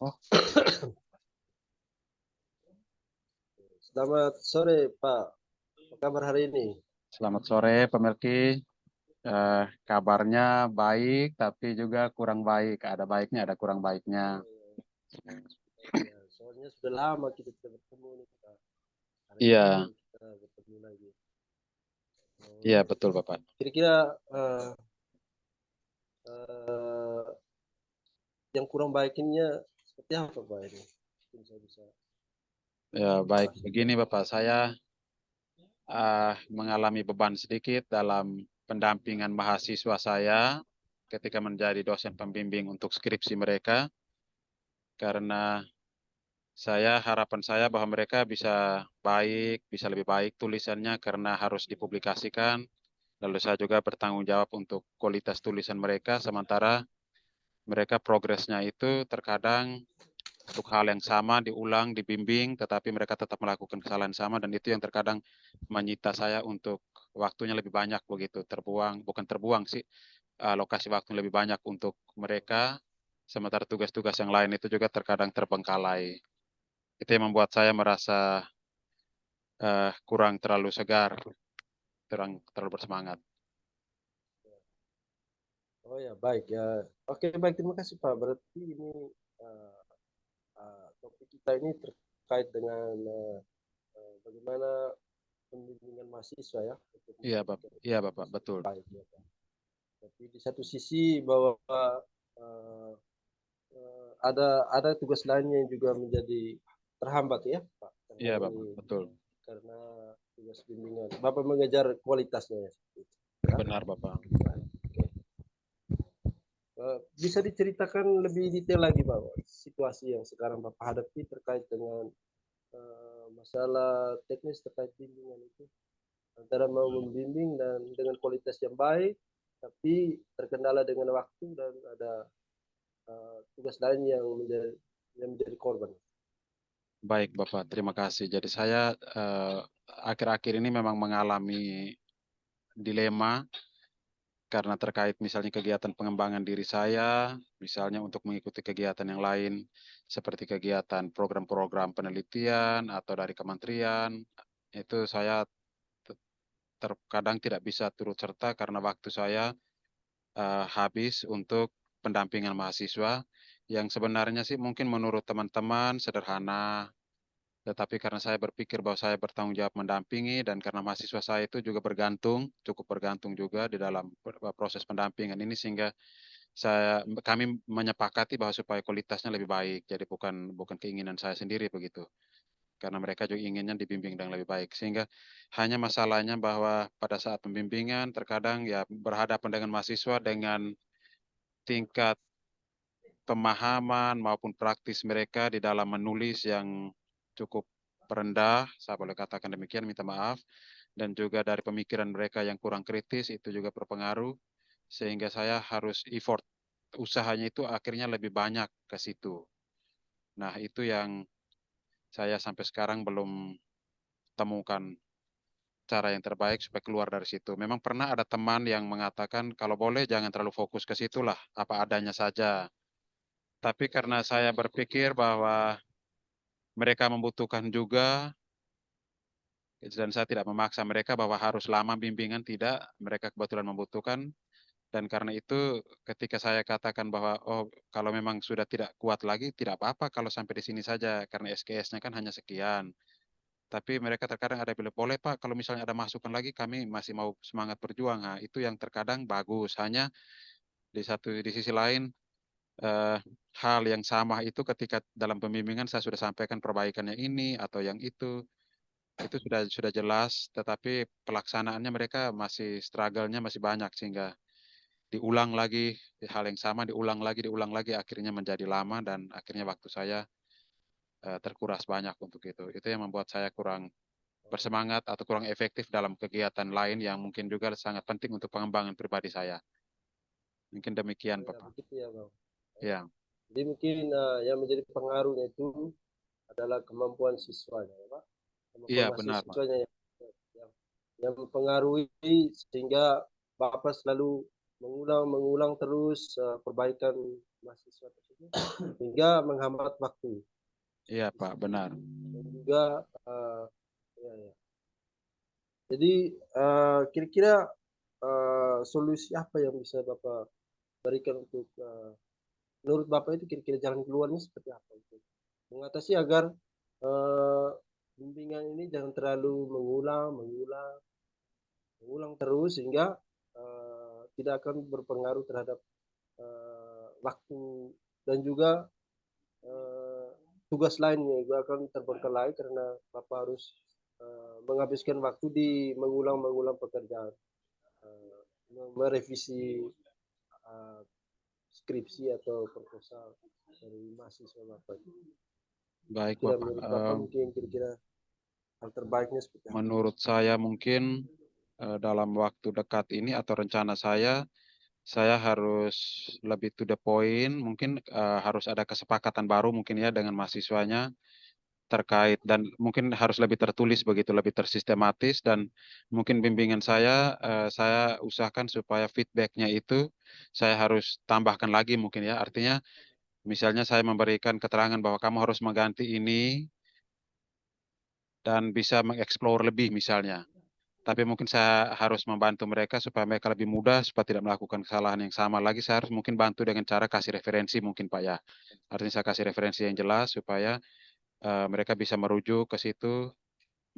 Oh, Selamat sore Pak, apa kabar hari ini? selamat sore Pak Melki. Kabarnya baik, tapi juga kurang baik. Ada baiknya, ada kurang baiknya. Ya, soalnya sudah lama kita tidak bertemu nih Pak. Hari Iya, ini kita bertemu lagi. iya Oh, betul Bapak. kira-kira eh, yang kurang baiknya seperti apa Pak ini? Mungkin saya bisa Ya baik, bahas. begini Bapak. Saya mengalami beban sedikit dalam pendampingan mahasiswa saya ketika menjadi dosen pembimbing untuk skripsi mereka. Karena harapan saya bahwa mereka bisa baik, bisa lebih baik tulisannya karena harus dipublikasikan. Lalu saya juga bertanggung jawab untuk kualitas tulisan mereka, sementara mereka progresnya itu terkadang untuk hal yang sama diulang, dibimbing, tetapi mereka tetap melakukan kesalahan sama, dan itu yang terkadang menyita saya untuk waktunya lebih banyak begitu, terbuang, bukan terbuang sih, alokasi waktu lebih banyak untuk mereka, sementara tugas-tugas yang lain itu juga terkadang terbengkalai. Itu yang membuat saya merasa kurang terlalu segar, kurang terlalu bersemangat. Oh ya baik ya. Oke baik, terima kasih Pak. Berarti ini eh, topik kita ini terkait dengan bagaimana pembimbingan mahasiswa ya untuk menjadikan Iya Bapak, mahasiswa betul. lebih baik ya Pak. Tapi di satu sisi bahwa eh, ada tugas lainnya yang juga menjadi terhambat ya Pak, Iya Bapak, terhalangi betul. karena tugas bimbingan. Bapak mengejar kualitasnya ya. Ya. Benar Bapak. Bisa diceritakan lebih detail lagi Pak, situasi yang sekarang Bapak hadapi terkait dengan masalah teknis terkait bimbingan itu, antara mau membimbing dan dengan kualitas yang baik, tapi terkendala dengan waktu dan ada tugas lain yang menjadi korban. Baik Bapak, terima kasih. Jadi saya akhir-akhir ini memang mengalami dilema karena terkait misalnya kegiatan pengembangan diri saya, misalnya untuk mengikuti kegiatan yang lain seperti kegiatan program-program penelitian atau dari kementerian, itu saya terkadang tidak bisa turut serta karena waktu saya habis untuk pendampingan mahasiswa yang sebenarnya sih mungkin menurut teman-teman sederhana. Tetapi karena saya berpikir bahwa saya bertanggung jawab mendampingi, dan karena mahasiswa saya itu juga cukup bergantung juga di dalam proses pendampingan ini, sehingga kami menyepakati bahwa supaya kualitasnya lebih baik. Jadi bukan bukan keinginan saya sendiri begitu. Karena mereka juga inginnya dibimbing dengan lebih baik. Sehingga hanya masalahnya bahwa pada saat pembimbingan terkadang ya berhadapan dengan mahasiswa dengan tingkat pemahaman maupun praktis mereka di dalam menulis yang cukup rendah, saya boleh katakan demikian, minta maaf, dan juga dari pemikiran mereka yang kurang kritis itu juga berpengaruh, sehingga saya harus effort usahanya itu akhirnya lebih banyak ke situ. Nah, itu yang saya sampai sekarang belum temukan cara yang terbaik supaya keluar dari situ. Memang pernah ada teman yang mengatakan kalau boleh jangan terlalu fokus ke situlah, apa adanya saja. Tapi karena saya berpikir bahwa mereka membutuhkan juga, dan saya tidak memaksa mereka bahwa harus lama bimbingan, tidak. Mereka kebetulan membutuhkan, dan karena itu ketika saya katakan bahwa oh kalau memang sudah tidak kuat lagi, tidak apa-apa kalau sampai di sini saja, karena SKS-nya kan hanya sekian. Tapi mereka terkadang ada bilang, boleh Pak, kalau misalnya ada masukan lagi, kami masih mau semangat berjuang. Nah, itu yang terkadang bagus. Hanya di sisi lain, eh, hal yang sama itu ketika dalam pembimbingan saya sudah sampaikan perbaikannya ini atau yang itu sudah jelas, tetapi pelaksanaannya mereka masih struggle-nya masih banyak, sehingga diulang lagi hal yang sama, diulang lagi, akhirnya menjadi lama, dan akhirnya waktu saya terkuras banyak untuk itu. Itu yang membuat saya kurang bersemangat atau kurang efektif dalam kegiatan lain yang mungkin juga sangat penting untuk pengembangan pribadi saya. Mungkin demikian, Ya Bapak. begitu ya Bang. Ya, Jadi mungkin yang menjadi pengaruhnya itu adalah kemampuan siswanya ya Pak, iya kemampuan benar, Pak. mahasiswanya yang, yang mempengaruhi sehingga Bapak selalu mengulang terus perbaikan mahasiswa tersebut. hingga menghambat waktu. Iya Pak, benar. Dan juga ya, ya. Jadi kira-kira solusi apa yang bisa Bapak berikan untuk menurut Bapak itu kira-kira jalan keluarnya seperti apa untuk mengatasi agar eh, bimbingan ini jangan terlalu mengulang terus sehingga tidak akan berpengaruh terhadap waktu dan juga eh, tugas lainnya juga akan terbengkalai karena Bapak harus menghabiskan waktu di mengulang-mengulang pekerjaan, eh, merevisi eh, skripsi atau proposal dari mahasiswa Bapak. Baik Kira Bapak. menurut Bapak mungkin kira-kira hal terbaiknya seperti apa? Menurut saya mungkin dalam waktu dekat ini atau rencana saya harus lebih to the point. Mungkin harus ada kesepakatan baru mungkin ya dengan mahasiswanya terkait dan mungkin harus lebih tertulis begitu, lebih tersistematis dan mungkin bimbingan saya usahakan supaya feedbacknya itu saya harus tambahkan lagi mungkin ya. Artinya misalnya saya memberikan keterangan bahwa kamu harus mengganti ini dan bisa mengeksplor lebih misalnya. Tapi mungkin saya harus membantu mereka supaya mereka lebih mudah, supaya tidak melakukan kesalahan yang sama lagi. Saya harus mungkin bantu dengan cara kasih referensi mungkin Pak ya. Artinya saya kasih referensi yang jelas supaya mereka bisa merujuk ke situ,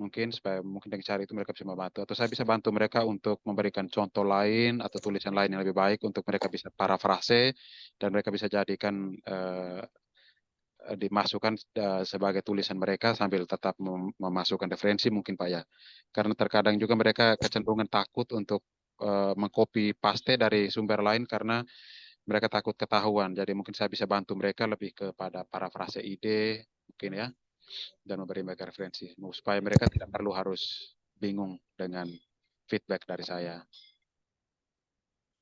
mungkin supaya mungkin dengan cara itu mereka bisa membantu. Atau saya bisa bantu mereka untuk memberikan contoh lain atau tulisan lain yang lebih baik untuk mereka bisa parafrase dan mereka bisa jadikan dimasukkan sebagai tulisan mereka sambil tetap memasukkan referensi mungkin Pak ya. Karena terkadang juga mereka kecenderungan takut untuk mengcopy paste dari sumber lain karena mereka takut ketahuan. Jadi mungkin saya bisa bantu mereka lebih kepada parafrase ide mungkin ya dan memberi mereka referensi supaya mereka tidak perlu harus bingung dengan feedback dari saya.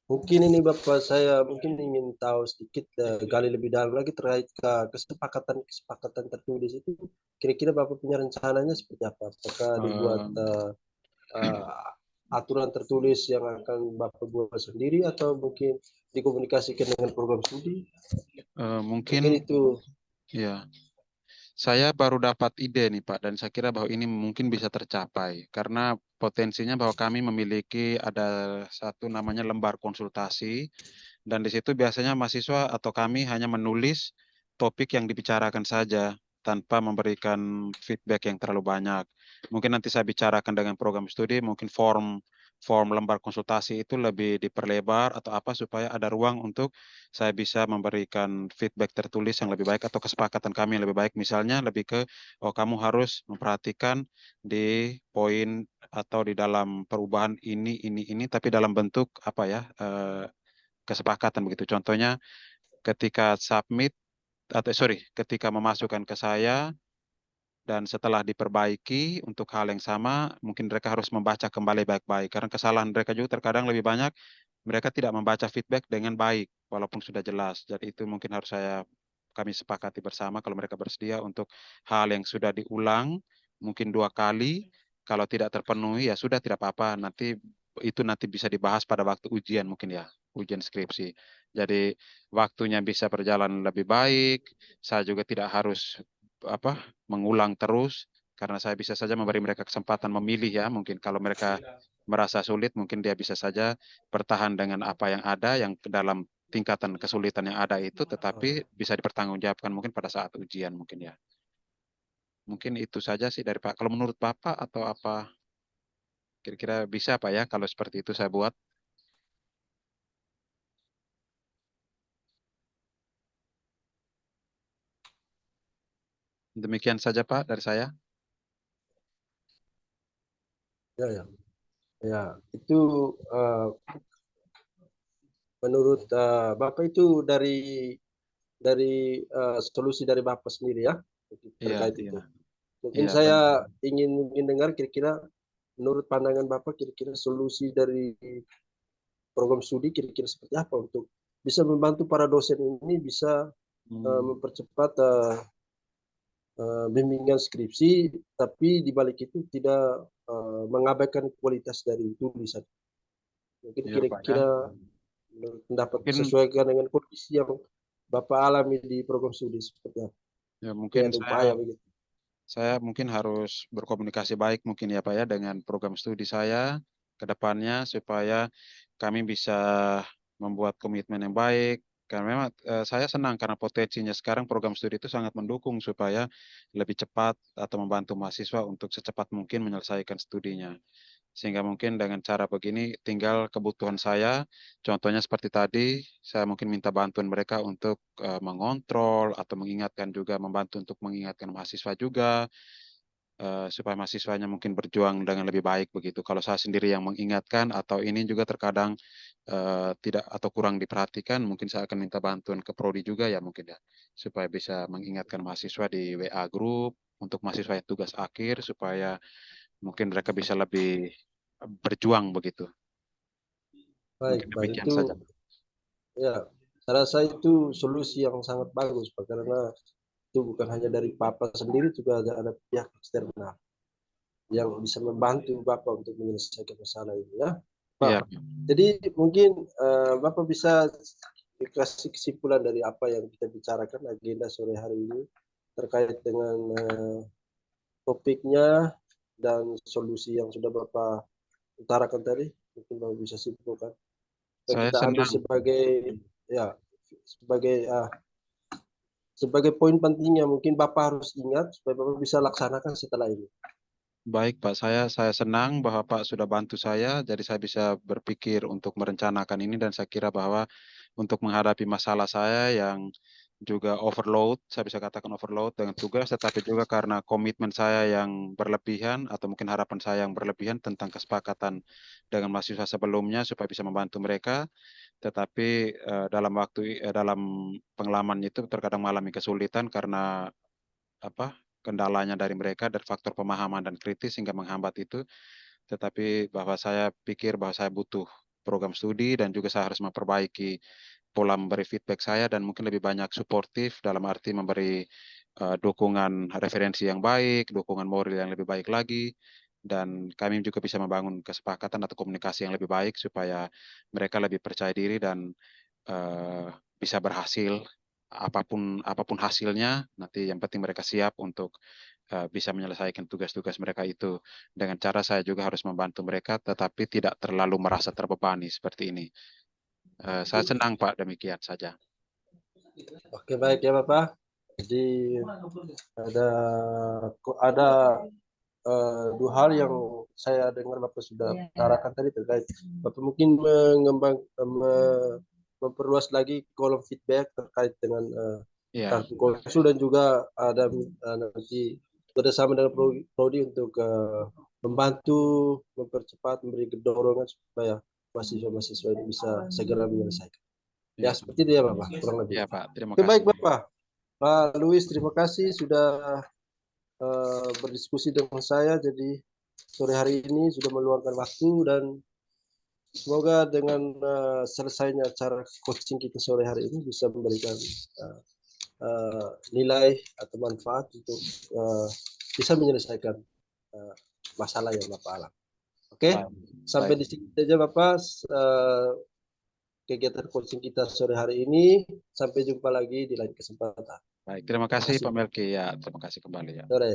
Mungkin ini Bapak saya mungkin ingin tahu sedikit gali lebih dalam lagi terkait kesepakatan tertulis itu kira-kira Bapak punya rencananya seperti apa? Apakah dibuat Eh, uh, aturan tertulis yang akan Bapak buat sendiri atau mungkin dikomunikasikan dengan program studi? Mungkin Mungkin itu. ya. Saya baru dapat ide nih Pak, dan saya kira bahwa ini mungkin bisa tercapai karena potensinya bahwa kami memiliki ada satu namanya lembar konsultasi dan di situ biasanya mahasiswa atau kami hanya menulis topik yang dibicarakan saja tanpa memberikan feedback yang terlalu banyak. Mungkin nanti saya bicarakan dengan program studi, mungkin form form lembar konsultasi itu lebih diperlebar atau apa supaya ada ruang untuk saya bisa memberikan feedback tertulis yang lebih baik atau kesepakatan kami yang lebih baik. Misalnya lebih ke, oh kamu harus memperhatikan di poin atau di dalam perubahan ini, tapi dalam bentuk apa ya, kesepakatan begitu. Contohnya ketika submit, atau sorry, ketika memasukkan ke saya, dan setelah diperbaiki untuk hal yang sama, mungkin mereka harus membaca kembali baik-baik. Karena kesalahan mereka juga terkadang lebih banyak, mereka tidak membaca feedback dengan baik, walaupun sudah jelas. Jadi itu mungkin harus kami sepakati bersama kalau mereka bersedia untuk hal yang sudah diulang, mungkin 2 kali, kalau tidak terpenuhi ya sudah tidak apa-apa. Nanti bisa dibahas pada waktu ujian mungkin ya, ujian skripsi. Jadi waktunya bisa berjalan lebih baik, saya juga tidak harus apa mengulang terus karena saya bisa saja memberi mereka kesempatan memilih ya mungkin kalau mereka merasa sulit mungkin dia bisa saja bertahan dengan apa yang ada yang ke dalam tingkatan kesulitan yang ada itu tetapi bisa dipertanggungjawabkan mungkin pada saat ujian mungkin ya mungkin itu saja sih dari Pak kalau menurut Bapak atau apa kira-kira bisa Pak ya kalau seperti itu saya buat demikian saja Pak dari saya. Ya, ya, ya. Itu menurut Bapak itu dari solusi dari Bapak sendiri ya Iya terkait iya itu. Mungkin iya benar. saya ingin dengar kira-kira menurut pandangan Bapak kira-kira solusi dari program studi kira-kira seperti apa untuk bisa membantu para dosen ini bisa Hmm, mempercepat bimbingan skripsi, tapi di balik itu tidak mengabaikan kualitas dari tulisan. Mungkin iya Pak ya kira-kira menurut pendapat mungkin sesuaikan dengan kondisi yang Bapak alami di program studi seperti apa? Ya Mungkin mungkin ada upaya begitu. saya mungkin harus berkomunikasi baik mungkin ya Pak ya dengan program studi saya ke depannya supaya kami bisa membuat komitmen yang baik. Karena memang saya senang karena potensinya sekarang program studi itu sangat mendukung supaya lebih cepat atau membantu mahasiswa untuk secepat mungkin menyelesaikan studinya. Sehingga mungkin dengan cara begini tinggal kebutuhan saya, contohnya seperti tadi, saya mungkin minta bantuan mereka untuk mengontrol atau mengingatkan juga, membantu untuk mengingatkan mahasiswa juga, supaya mahasiswanya mungkin berjuang dengan lebih baik begitu. Kalau saya sendiri yang mengingatkan atau ini juga terkadang tidak atau kurang diperhatikan, mungkin saya akan minta bantuan ke prodi juga ya mungkin ya, supaya bisa mengingatkan mahasiswa di WA group untuk mahasiswa yang tugas akhir supaya mungkin mereka bisa lebih berjuang begitu. Baik, Mungkin Pak. demikian Itu saja. ya, saya rasa itu solusi yang sangat bagus, Pak, karena itu bukan hanya dari Papa sendiri, juga ada pihak eksternal yang bisa membantu Bapak untuk menyelesaikan masalah ini ya. Iya, Pak, jadi mungkin Bapak bisa kasih kesimpulan dari apa yang kita bicarakan agenda sore hari ini terkait dengan topiknya dan solusi yang sudah Bapak utarakan tadi. Mungkin Bapak bisa simpulkan. Supaya saya kita ambil senang. sebagai ya sebagai sebagai poin pentingnya mungkin Bapak harus ingat supaya Bapak bisa laksanakan setelah ini. Baik, Pak. Saya senang bahwa Pak sudah bantu saya, jadi saya bisa berpikir untuk merencanakan ini dan saya kira bahwa untuk menghadapi masalah saya yang juga overload, saya bisa katakan overload dengan tugas, tetapi juga karena komitmen saya yang berlebihan atau mungkin harapan saya yang berlebihan tentang kesepakatan dengan mahasiswa sebelumnya supaya bisa membantu mereka, tetapi dalam pengalaman itu terkadang mengalami kesulitan karena apa kendalanya dari mereka dari faktor pemahaman dan kritis hingga menghambat itu. Tetapi bahwa saya pikir bahwa saya butuh program studi dan juga saya harus memperbaiki pola memberi feedback saya dan mungkin lebih banyak suportif dalam arti memberi dukungan referensi yang baik, dukungan moral yang lebih baik lagi, dan kami juga bisa membangun kesepakatan atau komunikasi yang lebih baik supaya mereka lebih percaya diri dan eh, bisa berhasil apapun apapun hasilnya nanti yang penting mereka siap untuk bisa menyelesaikan tugas-tugas mereka itu dengan cara saya juga harus membantu mereka tetapi tidak terlalu merasa terbebani seperti ini. Saya senang Pak demikian saja. Oke, baik ya Bapak. Jadi ada ada dua hal yang saya dengar Bapak sudah utarakan tadi terkait Bapak mungkin memperluas lagi kolom feedback terkait dengan Ya, kartu konsul dan juga ada nanti bekerjasama dengan prodi untuk membantu mempercepat memberi dorongan supaya mahasiswa-mahasiswa ini bisa segera menyelesaikan. Ya ya, seperti itu ya Bapak, kurang lebih. ya Pak. Terima Oke, kasih. baik Bapak. Pak Luis, terima kasih sudah berdiskusi dengan saya. Jadi sore hari ini sudah meluangkan waktu dan semoga dengan selesainya acara coaching kita sore hari ini bisa memberikan uh, nilai atau manfaat untuk uh, bisa menyelesaikan uh, masalah yang Bapak alami. Oke, Baik, sampai baik, di sini saja Bapak kegiatan coaching kita sore hari ini. Sampai jumpa lagi di lain kesempatan. baik. Terima Terima kasih kasih. Pak Melki. Ya, terima kasih kembali ya. Sore.